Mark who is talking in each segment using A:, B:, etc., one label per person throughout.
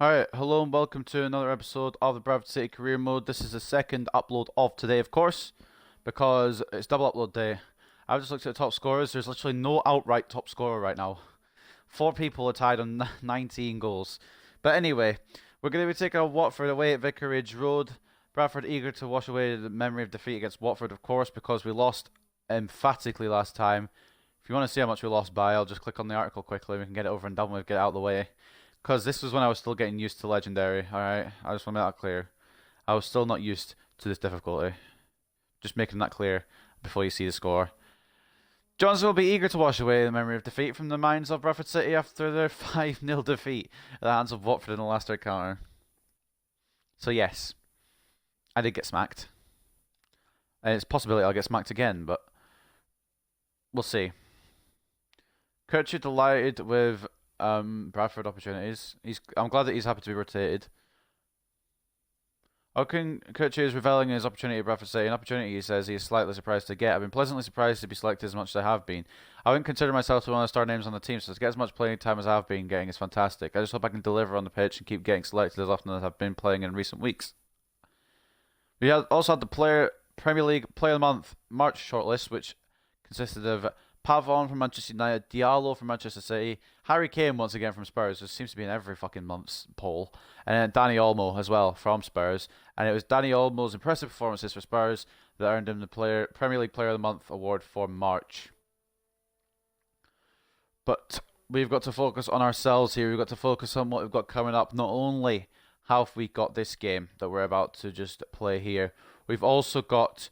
A: Alright, hello and welcome to another episode of the Bradford City Career Mode. This is the second upload of today, of course, because it's double upload day. I've just looked at the top scorers. There's literally no outright top scorer right now. 4 people are tied on 19 goals. But anyway, we're going to be taking on Watford away at Vicarage Road. Bradford eager to wash away the memory of defeat against Watford, of course, because we lost emphatically last time. If you want to see how much we lost by, I'll just click on the article quickly. We can get it over and done with, get it out of the way. Because this was when I was still getting used to Legendary, alright? I just want to make that clear. I was still not used to this difficulty. Just making that clear before you see the score. Johnson will be eager to wash away the memory of defeat from the minds of Bradford City after their 5-0 defeat at the hands of Watford in the last encounter. So yes, I did get smacked. And it's a possibility I'll get smacked again, but we'll see. Kirchu delighted with Bradford opportunities. I'm glad that he's happy to be rotated. Kirchu is reveling his opportunity at Bradford City. An opportunity he says he is slightly surprised to get. I've been pleasantly surprised to be selected as much as I have been. I wouldn't consider myself to be one of the star names on the team, so to get as much playing time as I have been getting is fantastic. I just hope I can deliver on the pitch and keep getting selected as often as I've been playing in recent weeks. We also had the Premier League Player of the Month March shortlist, which consisted of Pavon from Manchester United, Diallo from Manchester City, Harry Kane once again from Spurs, which seems to be in every fucking month's poll, and then Danny Olmo as well from Spurs. And it was Danny Olmo's impressive performances for Spurs that earned him the Premier League Player of the Month award for March. But we've got to focus on ourselves here. We've got to focus on what we've got coming up. Not only have we got this game that we're about to just play here, we've also got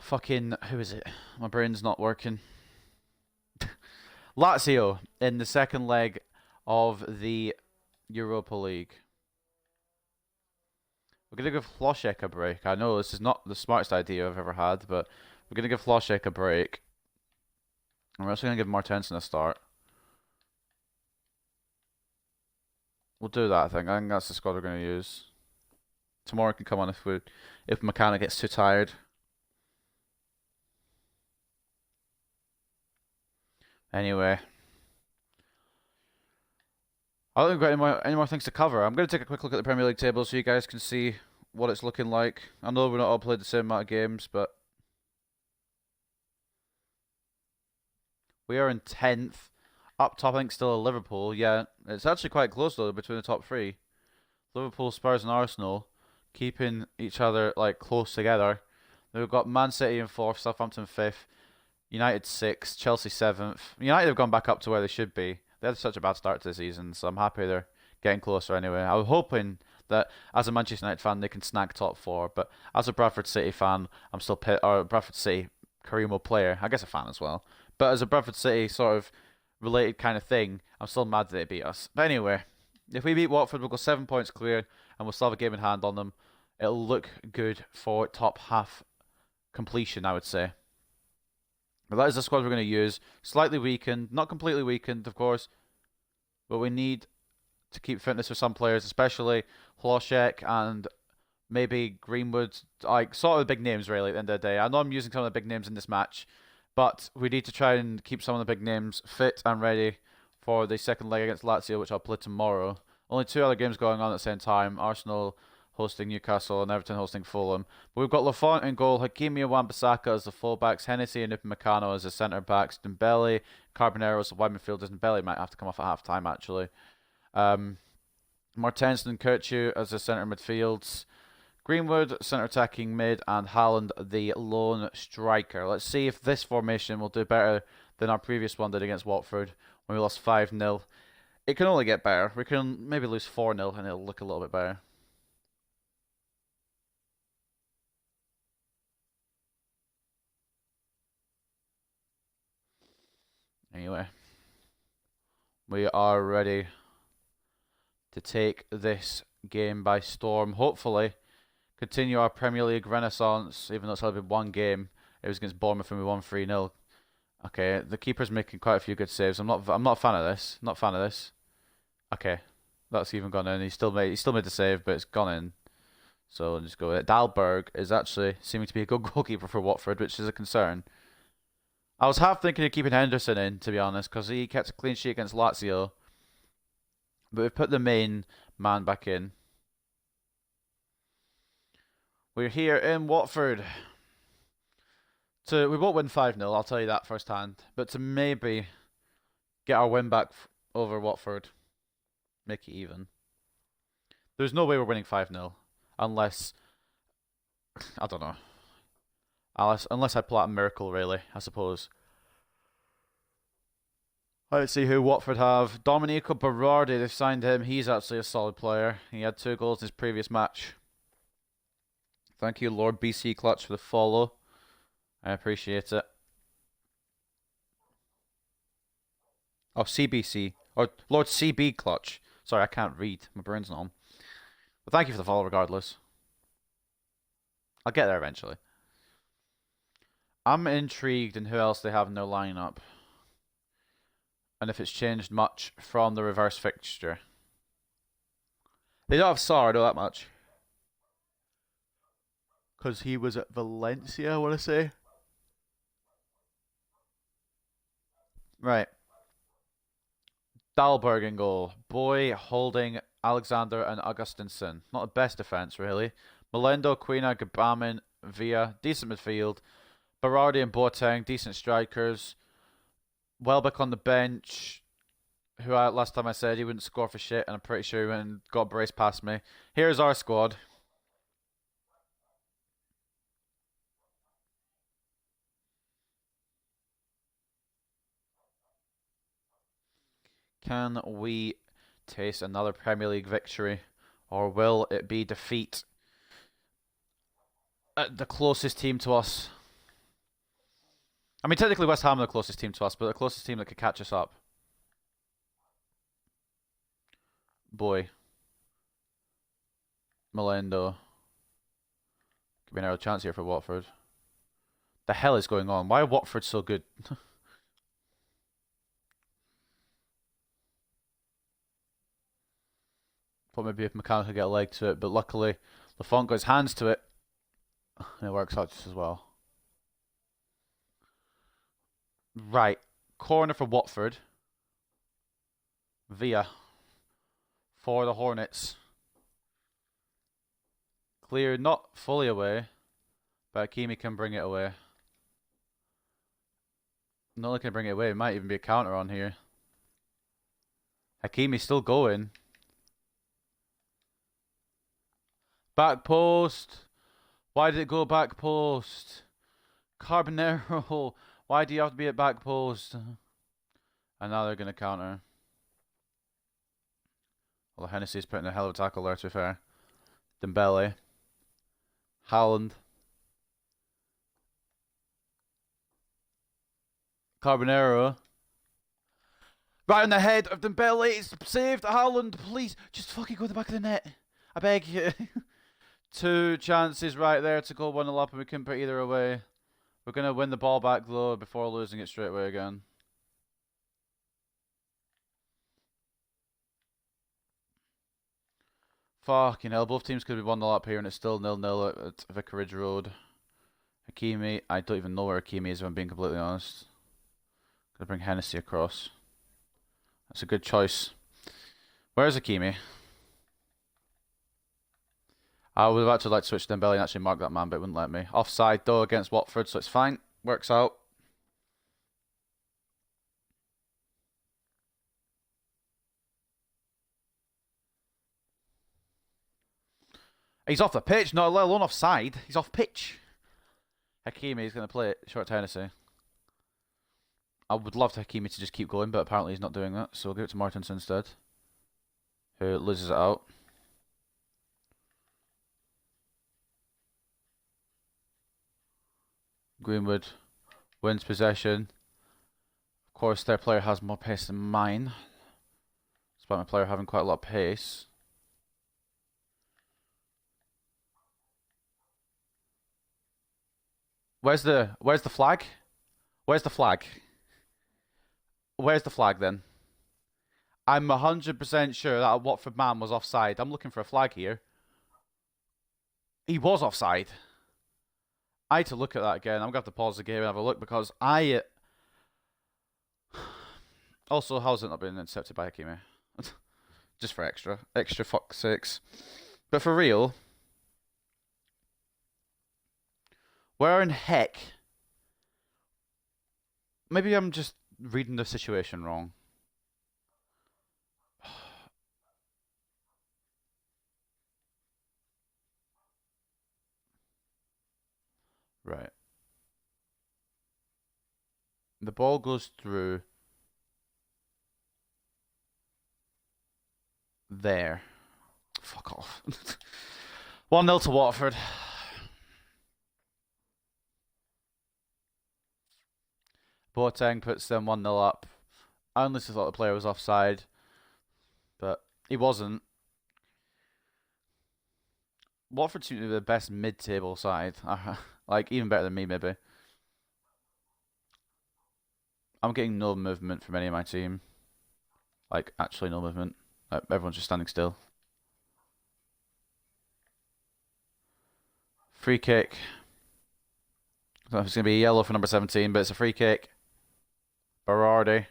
A: fucking, who is it? My brain's not working. Lazio in the second leg of the Europa League. We're going to give Hlošek a break. I know this is not the smartest idea I've ever had, but we're going to give Hlošek a break. And we're also going to give Martensen a start. We'll do that, I think. I think that's the squad we're going to use. Tomorrow can come on if McCann gets too tired. Anyway, I don't think we've got any more things to cover. I'm going to take a quick look at the Premier League table so you guys can see what it's looking like. I know we're not all played the same amount of games, but we are in 10th. Up top, I think, still Liverpool. Yeah, it's actually quite close, though, between the top three. Liverpool, Spurs, and Arsenal keeping each other like close together. Then we've got Man City in 4th, Southampton 5th, United 6th, Chelsea 7th. United have gone back up to where they should be. They had such a bad start to the season, so I'm happy they're getting closer anyway. I was hoping that as a Manchester United fan they can snag top 4, but as a Bradford City fan, I'm still or Bradford City career mode player. I guess a fan as well. But as a Bradford City sort of related kind of thing, I'm still mad that they beat us. But anyway, if we beat Watford, we'll go 7 points clear, and we'll still have a game in hand on them. It'll look good for top half completion, I would say. But that is the squad we're going to use. Slightly weakened, not completely weakened, of course, but we need to keep fitness for some players, especially Hlošek and maybe Greenwood, like sort of the big names really at the end of the day. I know I'm using some of the big names in this match, but we need to try and keep some of the big names fit and ready for the second leg against Lazio, which I'll play tomorrow. Only 2 other games going on at the same time. Arsenal hosting Newcastle and Everton hosting Fulham. But we've got Lafont in goal, Hakimi and Wan-Bissaka as the fullbacks, Hennessy and Upamecano as the centre-backs, Dembele, Carbonero as the wide midfielders. Dembele might have to come off at half-time, actually. Martensen and Kirchu as the centre midfields. Greenwood, centre attacking mid, and Haaland, the lone striker. Let's see if this formation will do better than our previous one did against Watford when we lost 5-0. It can only get better. We can maybe lose 4-0 and it'll look a little bit better. Anyway, we are ready to take this game by storm. Hopefully, continue our Premier League renaissance, even though it's only been 1 game. It was against Bournemouth and we won 3-0. Okay, the keeper's making quite a few good saves. I'm not a fan of this. Not a fan of this. Okay, that's even gone in. He still made the save, but it's gone in. So we'll just go with it. Dalberg is actually seeming to be a good goalkeeper for Watford, which is a concern. I was half thinking of keeping Henderson in, to be honest, because he kept a clean sheet against Lazio. But we've put the main man back in. We're here in Watford. We won't win 5-0, I'll tell you that firsthand. But to maybe get our win back over Watford, make it even. There's no way we're winning 5-0 unless I don't know. Unless I pull out a miracle, really, I suppose. Let's see who Watford have. Domenico Berardi, they've signed him. He's actually a solid player. He had 2 goals in his previous match. Thank you, Lord BC Clutch, for the follow. I appreciate it. Oh, CBC. Or Lord CB Clutch. Sorry, I can't read. My brain's not on. But thank you for the follow regardless. I'll get there eventually. I'm intrigued in who else they have in their lineup. And if it's changed much from the reverse fixture. They don't have Sarr, I know that much. Because he was at Valencia, I want to say. Right. Dahlberg in goal. Boy, Holding, Alexander, and Augustinsson. Not the best defence, really. Melendo, Quina, Gabamin, Villa. Decent midfield. Berardi and Boateng, decent strikers. Welbeck on the bench, who last time I said he wouldn't score for shit, and I'm pretty sure he went and got braced past me. Here's our squad. Can we taste another Premier League victory, or will it be defeat at the closest team to us? I mean, technically West Ham are the closest team to us, but the closest team that could catch us up. Boy. Melendo. Could be an early chance here for Watford. The hell is going on? Why are Watford so good? Thought maybe if McCann could get a leg to it, but luckily Lafont got his hands to it. And it works out just as well. Right. Corner for Watford. Villa. For the Hornets. Clear, not fully away. But Hakimi can bring it away. Not only can he bring it away, it might even be a counter on here. Hakimi's still going. Back post. Why did it go back post? Carbonero. Why do you have to be at back post? And now they're going to counter. Well, Hennessy's putting a hell of a tackle there, to be fair. Dembele. Haaland. Carbonero. Right on the head of Dembele. It's saved. Haaland, please. Just fucking go to the back of the net. I beg you. 2 chances right there to go 1-0 up, and we couldn't put either away. We're going to win the ball back, though, before losing it straight away again. Fucking hell. Both teams could be 1-0 up here, and it's still 0-0 at Vicarage Road. Hakimi. I don't even know where Hakimi is, if I'm being completely honest. Gonna bring Hennessy across. That's a good choice. Where's Hakimi? I would have actually liked to switch to Dembele and actually mark that man, but it wouldn't let me. Offside, though, against Watford, so it's fine. Works out. He's off the pitch, not let alone offside. He's off pitch. Hakimi is going to play it short to Hennessy. I would love Hakimi to just keep going, but apparently he's not doing that, so we'll give it to Martins instead, who loses it out. Greenwood wins possession. Of course, their player has more pace than mine, despite my player having quite a lot of pace. Where's the flag? Where's the flag? Where's the flag then? I'm 100% sure that a Watford man was offside. I'm looking for a flag here. He was offside. I had to look at that again. I'm going to have to pause the game and have a look because I... Also, how's it not been intercepted by Hakimi? Just for extra fuck's sakes. But for real, where in heck? Maybe I'm just reading the situation wrong. Right. The ball goes through there. Fuck off. 1-0 to Watford. Boateng puts them 1-0 up. I honestly thought the player was offside, but he wasn't. Watford seem to be the best mid-table side. Like, even better than me, maybe. I'm getting no movement from any of my team. Like, actually no movement. Like, everyone's just standing still. Free kick. I don't know if it's going to be a yellow for number 17, but it's a free kick. Berardi.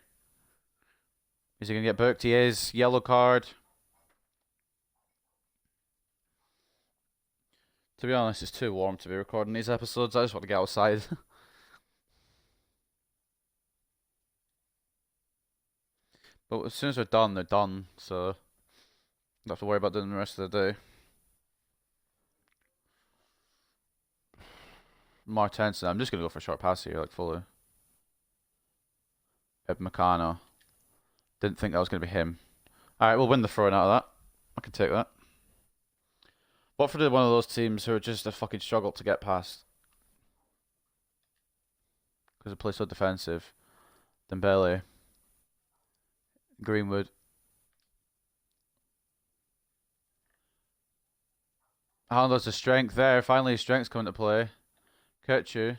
A: Is he going to get booked? He is. Yellow card. To be honest, it's too warm to be recording these episodes. I just want to get outside. But as soon as they're done. So, don't have to worry about doing the rest of the day. Martensen. I'm just going to go for a short pass here, like fully. Meccano. Didn't think that was going to be him. Alright, we'll win the throw-in out of that. I can take that. Watford are one of those teams who are just a fucking struggle to get past. Because they play so defensive. Dembele. Greenwood. Haaland's the strength there. Finally, his strength's coming to play. Kirchu.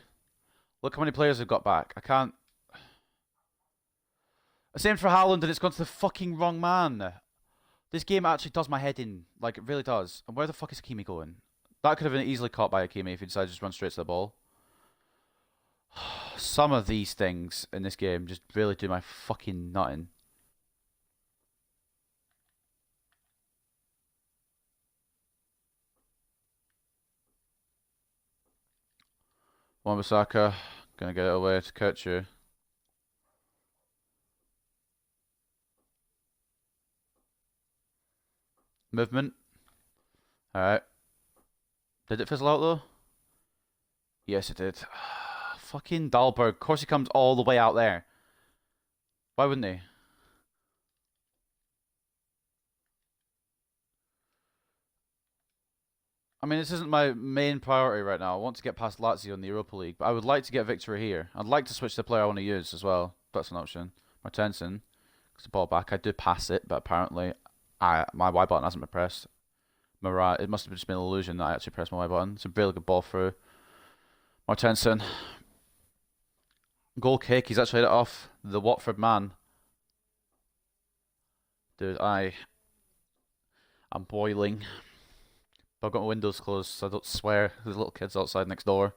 A: Look how many players have got back. I can't... Same for Haaland, and it's gone to the fucking wrong man. This game actually does my head in. Like, it really does. And where the fuck is Hakimi going? That could have been easily caught by Hakimi if he decided to just run straight to the ball. Some of these things in this game just really do my fucking nutting. Wan-Bissaka. Gonna get it away to Kirchu. Movement. Alright. Did it fizzle out though? Yes, it did. Fucking Dahlberg. Of course he comes all the way out there. Why wouldn't he? I mean, this isn't my main priority right now. I want to get past Lazio in the Europa League, but I would like to get victory here. I'd like to switch the player I want to use as well. That's an option. Martensen. Gets the ball back. I do pass it, but apparently my Y button hasn't been pressed. It must have just been an illusion that I actually pressed my Y button. It's a really good ball through. Martensen. Goal kick. He's actually hit it off the Watford man. Dude, I'm boiling. But I've got my windows closed so I don't swear. There's little kids outside next door.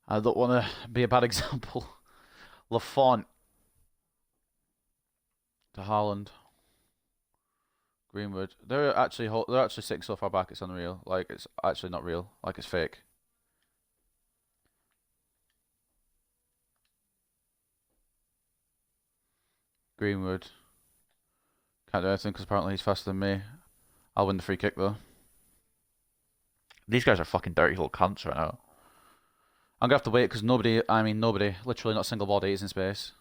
A: I don't want to be a bad example. Lafont. To Haaland. Greenwood. They're actually sitting so far back it's unreal. Like, it's actually not real. Like, it's fake. Greenwood. Can't do anything because apparently he's faster than me. I'll win the free kick though. These guys are fucking dirty little cunts right now. I'm gonna have to wait because nobody, literally not a single body is in space.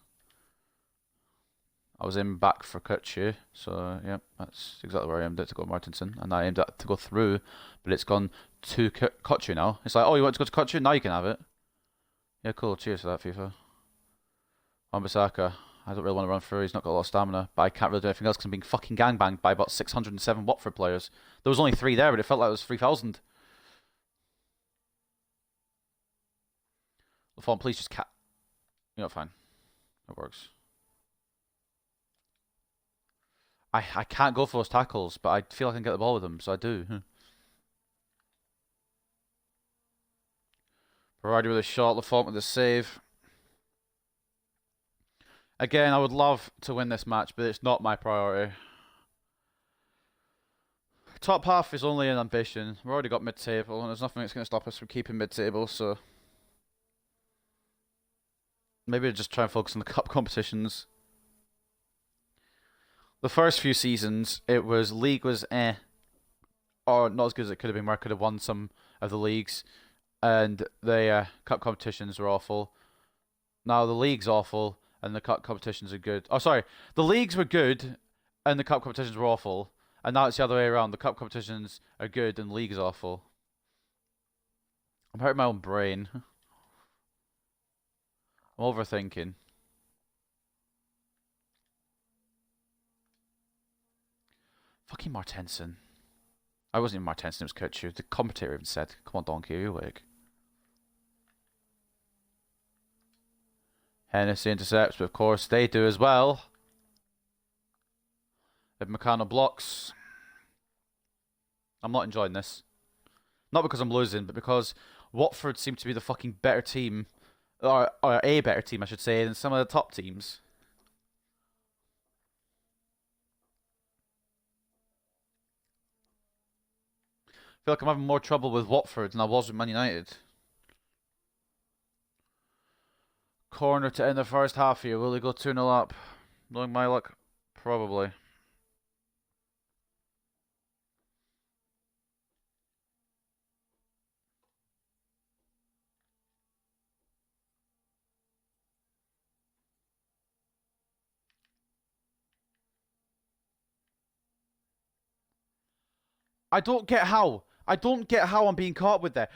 A: I was in back for Kutchu, so yeah, that's exactly where I aimed it to go Martensen, and I aimed it to go through, but it's gone to Kutchu now. It's like, oh, you want to go to Kutchu? Now you can have it. Yeah, cool. Cheers for that, FIFA. Wan-Bissaka. I don't really want to run through. He's not got a lot of stamina, but I can't really do anything else because I'm being fucking gangbanged by about 607 Watford players. There was only 3 there, but it felt like it was 3,000. Lafont, please just You know, fine. It works. I can't go for those tackles, but I feel like I can get the ball with them, so I do. Berardi with a shot, Lafont with a save. Again, I would love to win this match, but it's not my priority. Top half is only an ambition. We've already got mid-table, and there's nothing that's going to stop us from keeping mid-table, so... Maybe just try and focus on the cup competitions. The first few seasons, league was or not as good as it could have been, where I could have won some of the leagues, and the cup competitions were awful. Now the league's awful, and the cup competitions are good. Oh, sorry. The leagues were good, and the cup competitions were awful. And now it's the other way around. The cup competitions are good, and the league is awful. I'm hurting my own brain. I'm overthinking. Fucking Martensen. I wasn't even Martensen, it was Kutcher. The commentator even said, "Come on, Donkey, are you awake?" Hennessy intercepts, but of course they do as well. If McCannell blocks. I'm not enjoying this. Not because I'm losing, but because Watford seem to be the fucking better team, or a better team, I should say, than some of the top teams. I feel like I'm having more trouble with Watford than I was with Man United. Corner to end the first half here. Will he go 2-0 up? Knowing my luck, probably. I don't get how. I don't get how I'm being caught with that.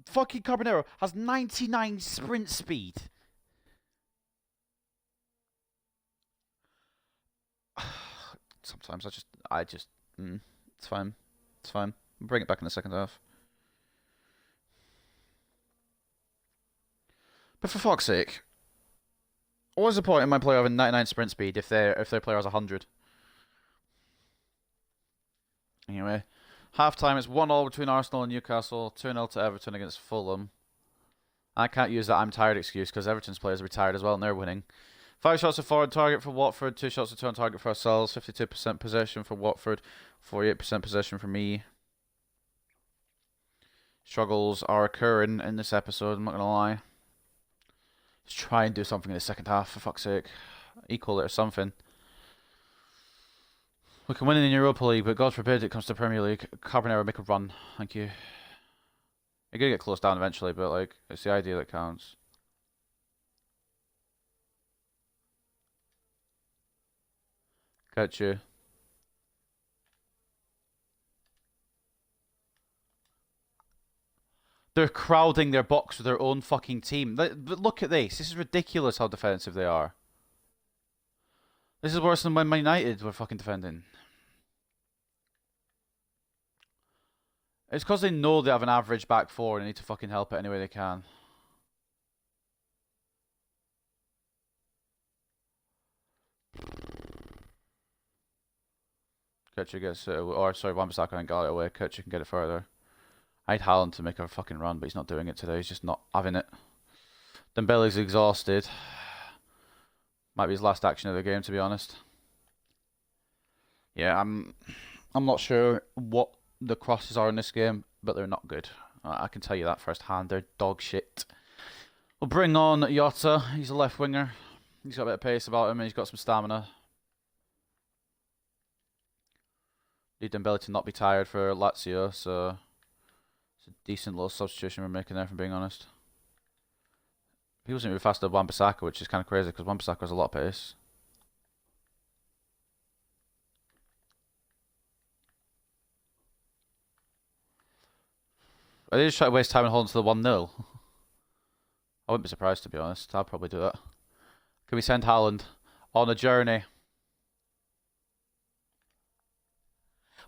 A: Fucking Carbonero has 99 sprint speed. Sometimes it's fine. It's fine. I'll bring it back in the second half. But for fuck's sake, what is the point in my player having 99 sprint speed if their player has 100? Anyway, half time it's 1-1 between Arsenal and Newcastle, 2-0 to Everton against Fulham. I can't use that I'm tired excuse because Everton's players are retired as well and they're winning. 5 shots of forward target for Watford, 2 shots of 2 on target for ourselves, 52% possession for Watford, 48% possession for me. Struggles are occurring in this episode, I'm not going to lie. Let's try and do something in the second half, for fuck's sake. Equal it or something. We can win in the Europa League, but God forbid it comes to Premier League. Carbonero, make a run. Thank you. You're going to get closed down eventually, but like it's the idea that counts. Got you. They're crowding their box with their own fucking team. But look at this. This is ridiculous how defensive they are. This is worse than when Man United were fucking defending. It's because they know they have an average back four and they need to fucking help it any way they can. Kutcher gets it, or sorry, Wan-Bissaka got it away. Kutcher can get it further. I need Haaland to make a fucking run, but he's not doing it today. He's just not having it. Dembele's exhausted. Might be his last action of the game, to be honest. Yeah, I'm not sure what the crosses are in this game, but they're not good. I can tell you that firsthand. They're dog shit. We'll bring on Jota. He's a left winger. He's got a bit of pace about him and he's got some stamina. Need Dembele to not be tired for Lazio, so it's a decent little substitution we're making there, if I'm being honest. He wasn't really faster than Wan-Bissaka, which is kind of crazy because Wan-Bissaka has a lot of pace. Are they just trying to waste time and hold on to the 1-0? I wouldn't be surprised, to be honest. I'll probably do that. Can we send Haaland on a journey?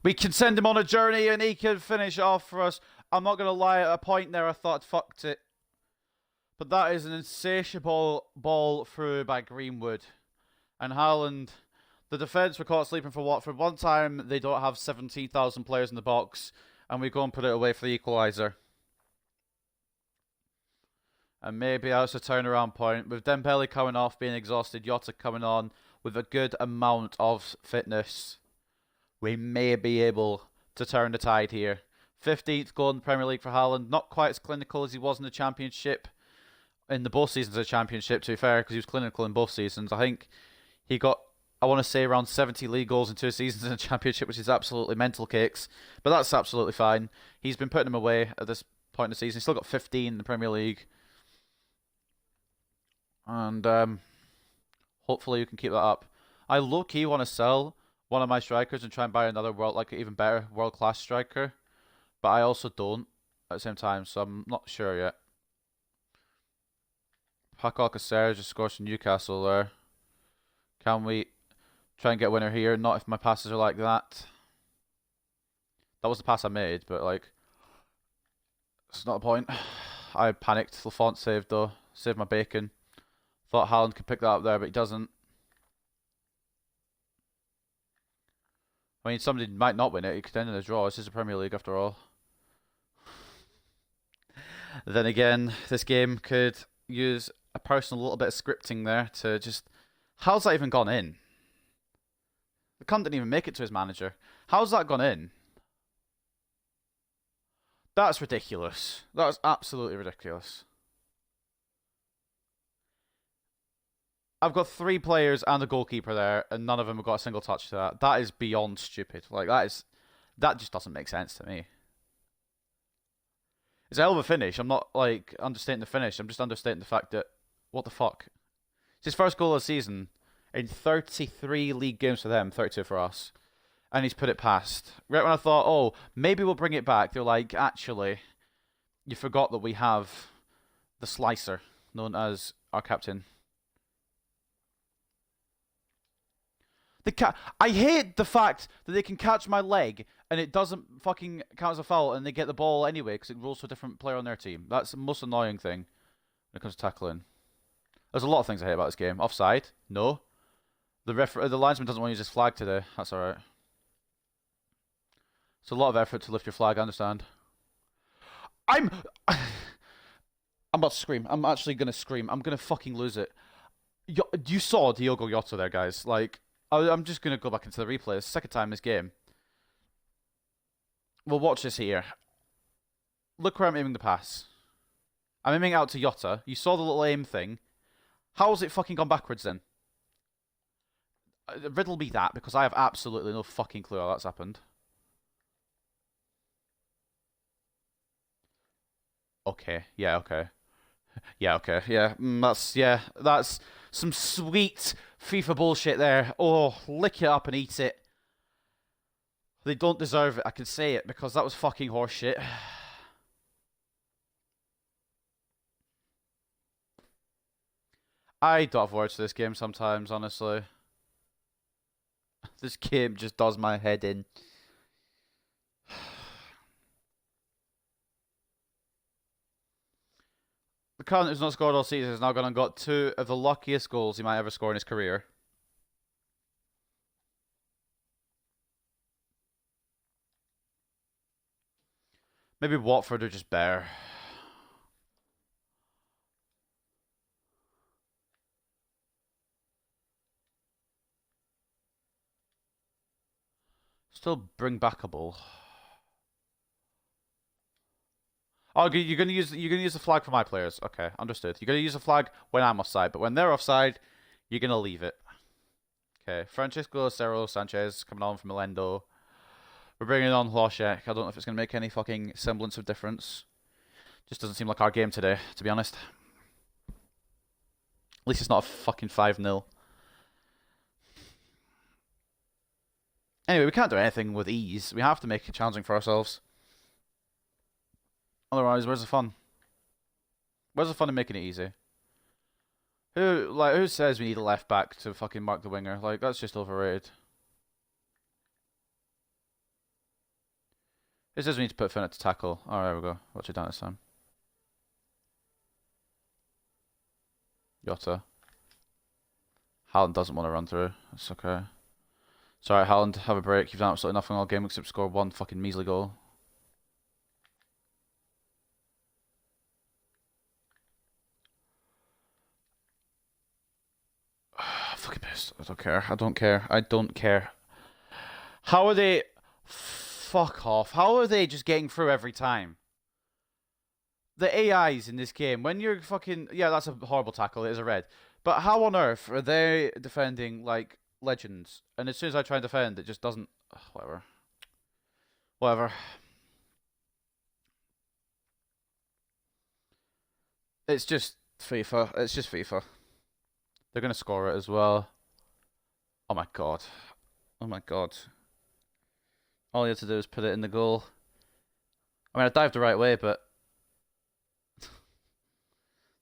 A: We can send him on a journey and he can finish off for us. I'm not going to lie, at a point there I thought I'd fucked it. But that is an insatiable ball through by Greenwood. And Haaland, the defence were caught sleeping for Watford. One time they don't have 17,000 players in the box and we go and put it away for the equaliser. And maybe that's a turnaround point. With Dembele coming off, being exhausted, Jota coming on with a good amount of fitness, we may be able to turn the tide here. 15th goal in the Premier League for Haaland. Not quite as clinical as he was in the Championship. In the both seasons of the Championship, to be fair, because he was clinical in both seasons. I think he got, I want to say, around 70 league goals in 2 seasons in the Championship, which is absolutely mental cakes. But that's absolutely fine. He's been putting him away at this point in the season. He's still got 15 in the Premier League. And hopefully you can keep that up. I low-key want to sell one of my strikers and try and buy another even better world-class striker. But I also don't at the same time, so I'm not sure yet. Paco Alcacer just scores from Newcastle there. Can we try and get a winner here? Not if my passes are like that. That was the pass I made, but like, it's not the point. I panicked. Lafont saved though. Saved my bacon. Thought Haaland could pick that up there, but he doesn't. I mean, somebody might not win it. It could end in a draw. This is a Premier League after all. Then again, this game could use a personal little bit of scripting there to just... How's that even gone in? The cunt didn't even make it to his manager. How's that gone in? That's ridiculous. That's absolutely ridiculous. I've got 3 players and a goalkeeper there, and none of them have got a single touch to that. That is beyond stupid. Like, that just doesn't make sense to me. It's a hell of a finish. I'm not, like, understating the finish. I'm just understating the fact that, what the fuck? It's his first goal of the season in 33 league games for them, 32 for us. And he's put it past. Right when I thought, oh, maybe we'll bring it back, they're like, actually, you forgot that we have the slicer, known as our captain. I hate the fact that they can catch my leg and it doesn't fucking count as a foul and they get the ball anyway because it rolls to a different player on their team. That's the most annoying thing when it comes to tackling. There's a lot of things I hate about this game. Offside? No. The linesman doesn't want to use his flag today. That's alright. It's a lot of effort to lift your flag, I understand. I'm about to scream. I'm actually going to scream. I'm going to fucking lose it. You saw Diogo Jota there, guys. Like... I'm just going to go back into the replay. It's the second time this game. We'll watch this here. Look where I'm aiming the pass. I'm aiming out to Jota. You saw the little aim thing. How has it fucking gone backwards then? Riddle me that, because I have absolutely no fucking clue how that's happened. Okay. Yeah, okay. Yeah, okay. Yeah, that's some sweet FIFA bullshit there. Oh, lick it up and eat it. They don't deserve it. I can say it because that was fucking horseshit. I don't have words for this game sometimes, honestly. This game just does my head in. The cunt who's not scored all season has now gone and got 2 of the luckiest goals he might ever score in his career. Maybe Watford are just better. Still bring back a ball. Oh, you're gonna use the flag for my players. Okay, understood. You're gonna use the flag when I'm offside, but when they're offside, you're gonna leave it. Okay, Francisco Cerro Sanchez coming on from Melendo. We're bringing on Hlošek. I don't know if it's gonna make any fucking semblance of difference. Just doesn't seem like our game today, to be honest. At least it's not a fucking 5-0. Anyway, we can't do anything with ease. We have to make it challenging for ourselves. Otherwise, where's the fun? Where's the fun in making it easy? Who says we need a left back to fucking mark the winger? Like, that's just overrated. Who says we need to put Finna to tackle? Oh, there we go. Watch it down this time. Jota. Haaland doesn't want to run through. That's okay. Sorry, Haaland, have a break. You've done absolutely nothing all game except score 1 fucking measly goal. Fucking pissed. I don't care. I don't care. I don't care. How are they fuck off. How are they just getting through every time? The AIs in this game, when you're fucking... Yeah, that's a horrible tackle. It is a red. But how on earth are they defending, like, legends? And as soon as I try and defend, it just doesn't... Ugh, whatever. Whatever. It's just FIFA. It's just FIFA. They're going to score it as well. Oh my god. Oh my god. All you have to do is put it in the goal. I mean, I dived the right way, but...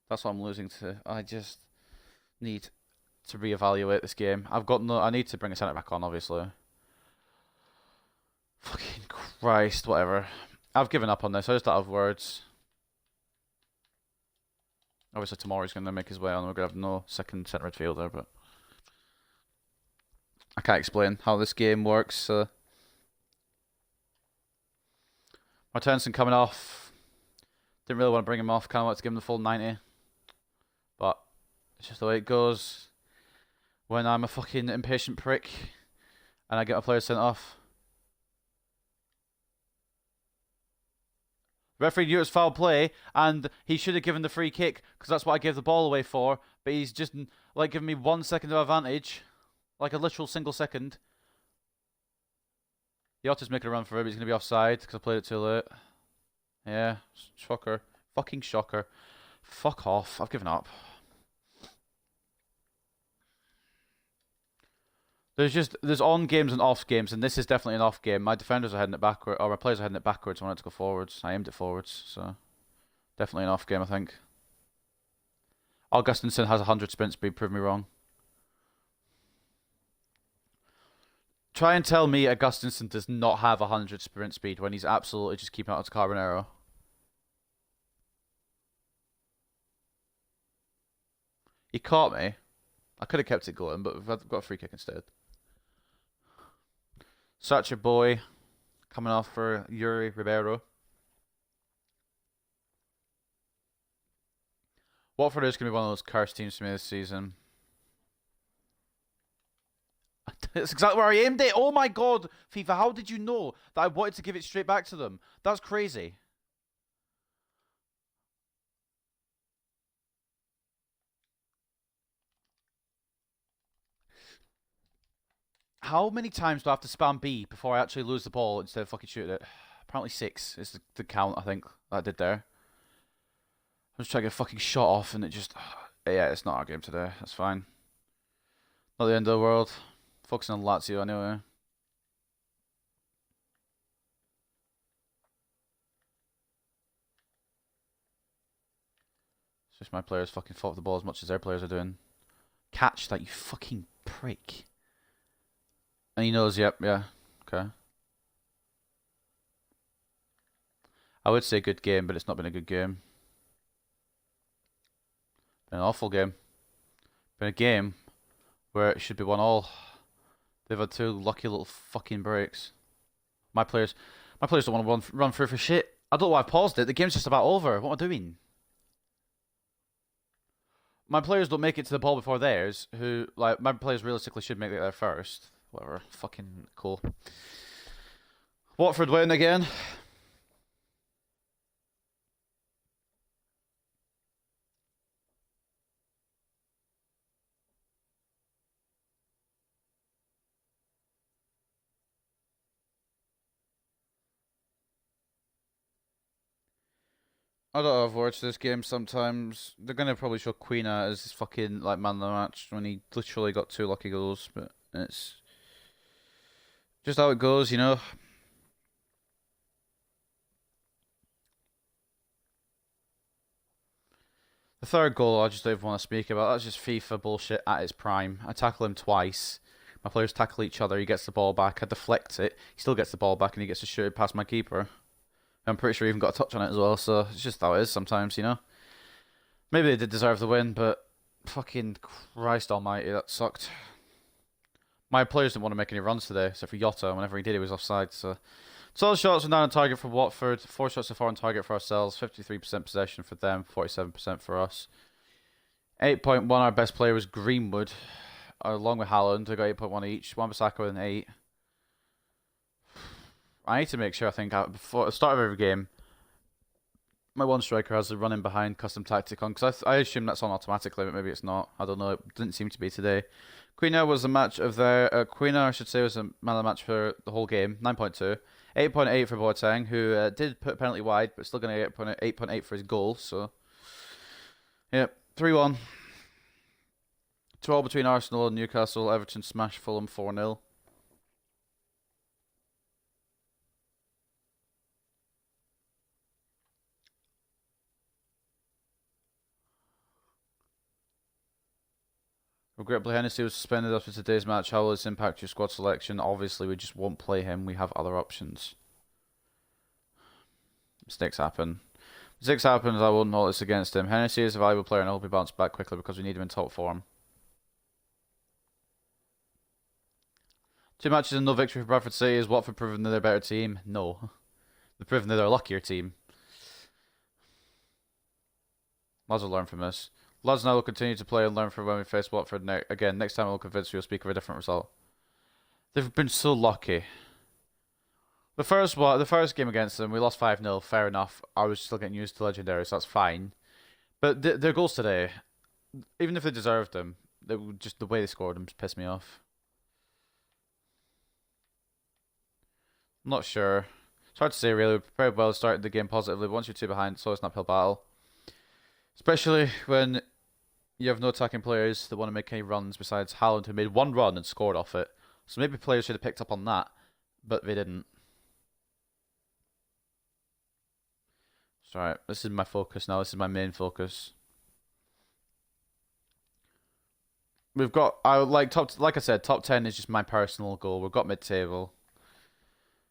A: That's what I'm losing to. I just need to reevaluate this game. I need to bring a centre back on, obviously. Fucking Christ, whatever. I've given up on this. I just don't have words. Obviously, tomorrow he's going to make his way on. We're going to have no second centre midfielder, but I can't explain how this game works. Martensen coming off. Didn't really want to bring him off. Kind of wanted to give him the full 90. But it's just the way it goes when I'm a fucking impatient prick and I get a player sent off. Referee knew it was foul play and he should have given the free kick because that's what I gave the ball away for. But he's just like giving me 1 second of advantage, like a literal single second. Yotta's making a run for it, but he's going to be offside because I played it too late. Yeah, shocker. Fucking shocker. Fuck off. I've given up. There's on games and off games, and this is definitely an off game. My defenders are heading it backward, or my players are heading it backwards. I wanted to go forwards. I aimed it forwards, so definitely an off game, I think. Augustinson has 100 sprint speed. Prove me wrong. Try and tell me Augustinson does not have 100 sprint speed when he's absolutely just keeping out of Carbonero. He caught me. I could have kept it going, but I've got a free kick instead. Such a boy coming off for Yuri Ribeiro. Watford is going to be one of those cursed teams for me this season. That's exactly where I aimed it. Oh my god, FIFA, how did you know that I wanted to give it straight back to them? That's crazy. How many times do I have to spam B before I actually lose the ball instead of fucking shooting it? Apparently 6 is the count, I think, that I did there. I'm just trying to get a fucking shot off and it just... Yeah, it's not our game today. That's fine. Not the end of the world. Focusing on Lazio anyway. It's just my players fucking fought for the ball as much as their players are doing. Catch that, you fucking prick. And he knows, yep, yeah. Okay. I would say good game, but it's not been a good game. Been an awful game. Been a game where it should be 1-1. They've had 2 lucky little fucking breaks. My players don't want to run through for shit. I don't know why I paused it. The game's just about over. What am I doing? My players don't make it to the ball before theirs. My players realistically should make it there first. Whatever. Fucking cool. Watford win again. I don't have words to this game sometimes. They're going to probably show Quina as his fucking like man of the match when he literally got 2 lucky goals, but it's just how it goes, you know. The third goal I just don't even want to speak about. That's just FIFA bullshit at its prime. I tackle him twice. My players tackle each other. He gets the ball back. I deflect it. He still gets the ball back and he gets to shoot it past my keeper. I'm pretty sure he even got a touch on it as well, so it's just how it is sometimes, you know. Maybe they did deserve the win, but fucking Christ almighty, that sucked. My players didn't want to make any runs today, except for Jota. Whenever he did, he was offside, so... 12 shots were down on target for Watford, 4 shots so far on target for ourselves, 53% possession for them, 47% for us. 8.1, our best player was Greenwood, along with Haaland, who got 8.1 each. Wan-Bissaka with an 8. I need to make sure, I think, before the start of every game, my one striker has the running behind custom tactic on, because I assume that's on automatically, but maybe it's not. I don't know. It didn't seem to be today. Quina was a match of their... Quina, I should say, was a man of the match for the whole game. 9.2. 8.8 for Boateng, who did put a penalty wide, but still going to get 8.8 for his goal, so... Yep, 3-1. 12 between Arsenal and Newcastle. Everton smashed Fulham 4-0. Regrettably, Hennessy was suspended after today's match. How will this impact your squad selection? Obviously, we just won't play him. We have other options. Mistakes happen. Mistakes happen, I won't hold this against him. Hennessy is a valuable player and I hope he bounces back quickly because we need him in top form. 2 matches and no victory for Bradford City. Is Watford proving they're a better team? No. They're proving they're a luckier team. Lads will learn from this. Lads now will continue to play and learn from when we face Watford again. Next time I'll convince you we'll speak of a different result. They've been so lucky. The first game against them, we lost 5-0. Fair enough. I was still getting used to Legendary, so that's fine. But their goals today, even if they deserved them, just the way they scored them just pissed me off. I'm not sure. It's hard to say really. We prepared well, started the game positively. But once you're 2 behind, it's always an uphill battle. Especially when you have no attacking players that want to make any runs besides Haaland, who made 1 run and scored off it. So maybe players should have picked up on that, but they didn't. It's alright. This is my focus now. This is my main focus. We've got, like I said, top 10 is just my personal goal. We've got mid-table.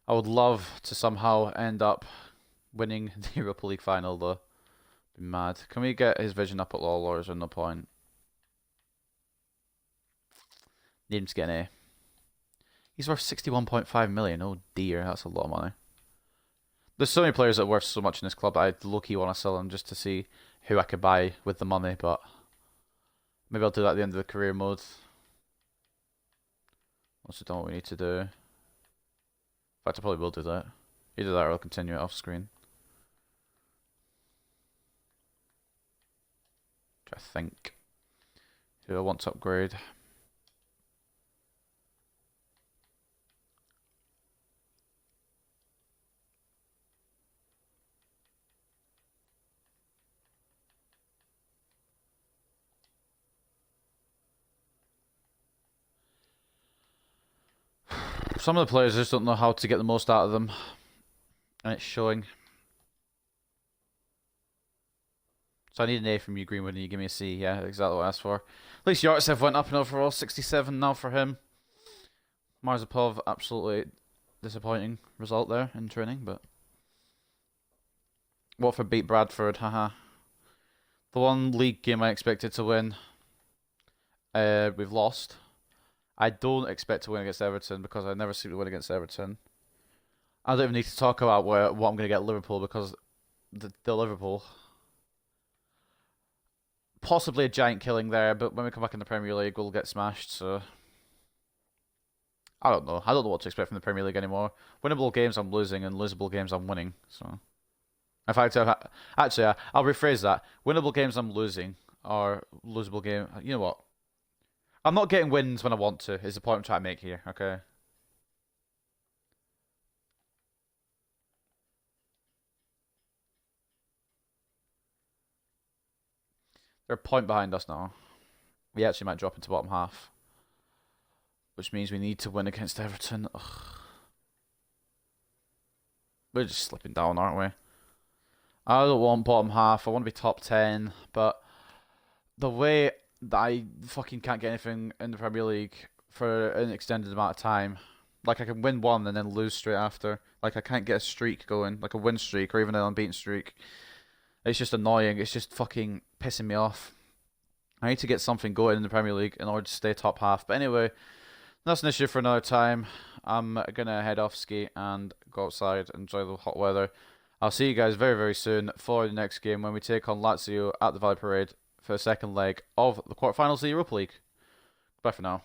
A: I would love to somehow end up winning the Europa League final, though. Be mad. Can we get his vision up at LOL, or is there no point? Need him to get an A. He's worth 61.5 million. Oh dear, that's a lot of money. There's so many players that are worth so much in this club that I low-key want to sell them just to see who I could buy with the money, but maybe I'll do that at the end of the career mode. Once we've done what we need to do. In fact, I probably will do that. Either that or I'll continue it off screen. I think. Who I want to upgrade. Some of the players just don't know how to get the most out of them. And it's showing. So I need an A from you, Greenwood, and you give me a C. Yeah, exactly what I asked for. At least Yartsev went up in overall. 67 now for him. Marzipov, absolutely disappointing result there in training, but... Watford beat Bradford, haha. The one league game I expected to win, we've lost. I don't expect to win against Everton because I never seem to win against Everton. I don't even need to talk about what I'm going to get at Liverpool because the Liverpool... Possibly a giant killing there, but when we come back in the Premier League, we'll get smashed, so... I don't know. I don't know what to expect from the Premier League anymore. Winnable games I'm losing, and losable games I'm winning, so... In fact, actually, I'll rephrase that. Winnable games I'm losing, or losable game... You know what? I'm not getting wins when I want to, is the point I'm trying to make here, okay? They're a point behind us now. We actually might drop into bottom half. Which means we need to win against Everton. Ugh. We're just slipping down, aren't we? I don't want bottom half. I want to be top 10. But the way that I fucking can't get anything in the Premier League for an extended amount of time. Like I can win one and then lose straight after. Like I can't get a streak going. Like a win streak or even an unbeaten streak. It's just annoying. It's just fucking pissing me off. I need to get something going in the Premier League in order to stay top half. But anyway, that's an issue for another time. I'm going to head off ski and go outside, enjoy the hot weather. I'll see you guys very, very soon for the next game when we take on Lazio at the Valley Parade for the second leg of the quarterfinals of the Europa League. Bye for now.